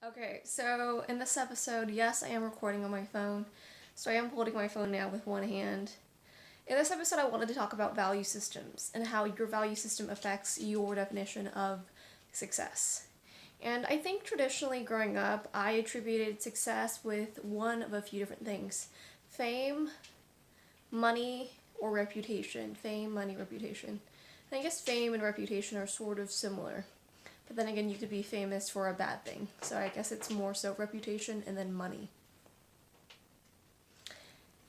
Okay, so in this episode, yes, I am recording on my phone. So I am holding my phone now with one hand. In this episode, I wanted to talk about value systems and how your value system affects your definition of success. And I think traditionally growing up, I attributed success with one of a few different things: fame, money, or reputation. Fame, money, reputation. And I guess fame and reputation are sort of similar. But then again, you could be famous for a bad thing. So I guess it's more so reputation and then money.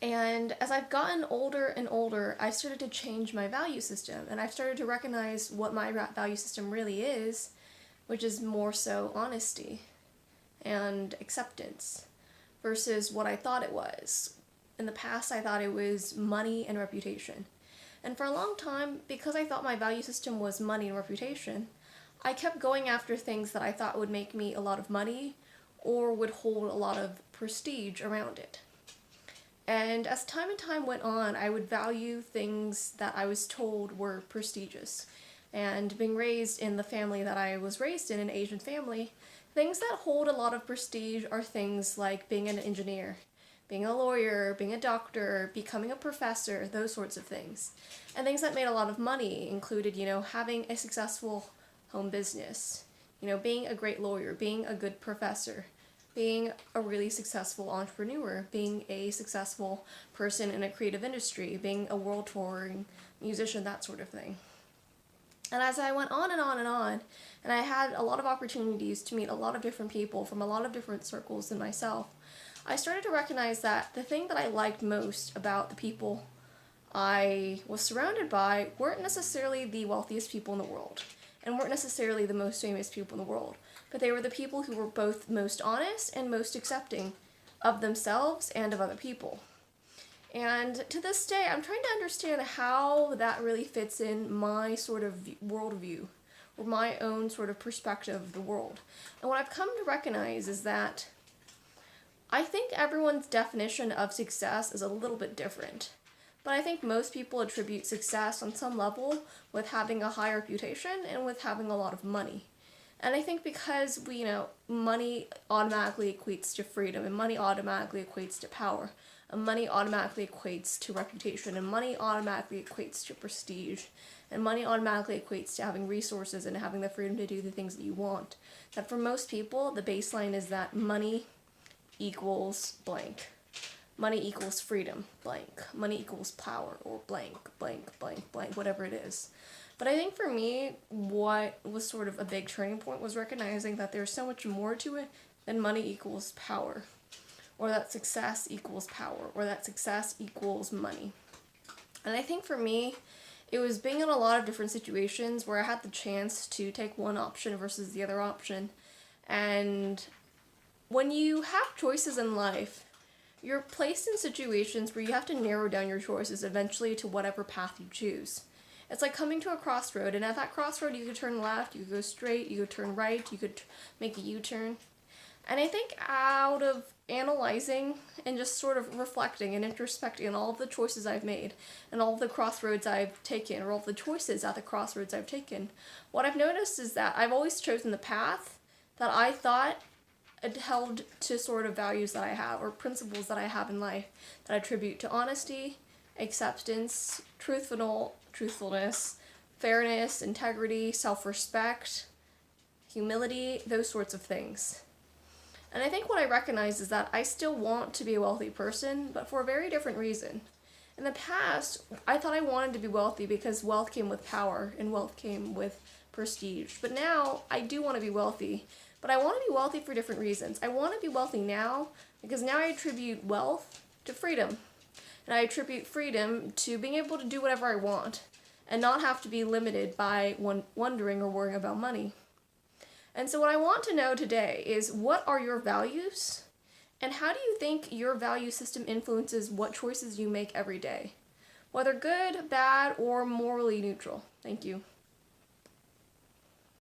And as I've gotten older and older, I started to change my value system. And I've started to recognize what my value system really is, which is more so honesty and acceptance versus what I thought it was. In the past, I thought it was money and reputation. And for a long time, because I thought my value system was money and reputation, I kept going after things that I thought would make me a lot of money or would hold a lot of prestige around it. And as time and time went on, I would value things that I was told were prestigious. And being raised in the family that I was raised in, an Asian family, things that hold a lot of prestige are things like being an engineer, being a lawyer, being a doctor, becoming a professor, those sorts of things. And things that made a lot of money included, having a successful home business, being a great lawyer, being a good professor, being a really successful entrepreneur, being a successful person in a creative industry, being a world touring musician, that sort of thing. And as I went on and on and on, and I had a lot of opportunities to meet a lot of different people from a lot of different circles than myself, I started to recognize that the thing that I liked most about the people I was surrounded by weren't necessarily the wealthiest people in the world, and weren't necessarily the most famous people in the world, but they were the people who were both most honest and most accepting of themselves and of other people. And to this day, I'm trying to understand how that really fits in my sort of worldview, or my own sort of perspective of the world. And what I've come to recognize is that I think everyone's definition of success is a little bit different. But I think most people attribute success on some level with having a high reputation and with having a lot of money. And I think because money automatically equates to freedom, and money automatically equates to power, and money automatically equates to reputation, and money automatically equates to prestige, and money automatically equates to having resources and having the freedom to do the things that you want. That for most people, the baseline is that money equals blank. Money equals freedom, blank. Money equals power, or blank, blank, blank, blank, whatever it is. But I think for me, what was sort of a big turning point was recognizing that there's so much more to it than money equals power, or that success equals power, or that success equals money. And I think for me, it was being in a lot of different situations where I had the chance to take one option versus the other option. And when you have choices in life, you're placed in situations where you have to narrow down your choices eventually to whatever path you choose. It's like coming to a crossroad, and at that crossroad you could turn left, you could go straight, you could turn right, you could make a U-turn. And I think out of analyzing and just sort of reflecting and introspecting on all of the choices I've made and all of the crossroads I've taken, or all of the choices at the crossroads I've taken, what I've noticed is that I've always chosen the path that I thought held to sort of values that I have, or principles that I have in life, that I attribute to honesty, acceptance, truthfulness, fairness, integrity, self-respect, humility, those sorts of things. And I think what I recognize is that I still want to be a wealthy person, but for a very different reason. In the past, I thought I wanted to be wealthy because wealth came with power and wealth came with prestige. But now, I do want to be wealthy. But I want to be wealthy for different reasons. I want to be wealthy now because now I attribute wealth to freedom. And I attribute freedom to being able to do whatever I want and not have to be limited by wondering or worrying about money. And so what I want to know today is, what are your values? And how do you think your value system influences what choices you make every day? Whether good, bad, or morally neutral. Thank you.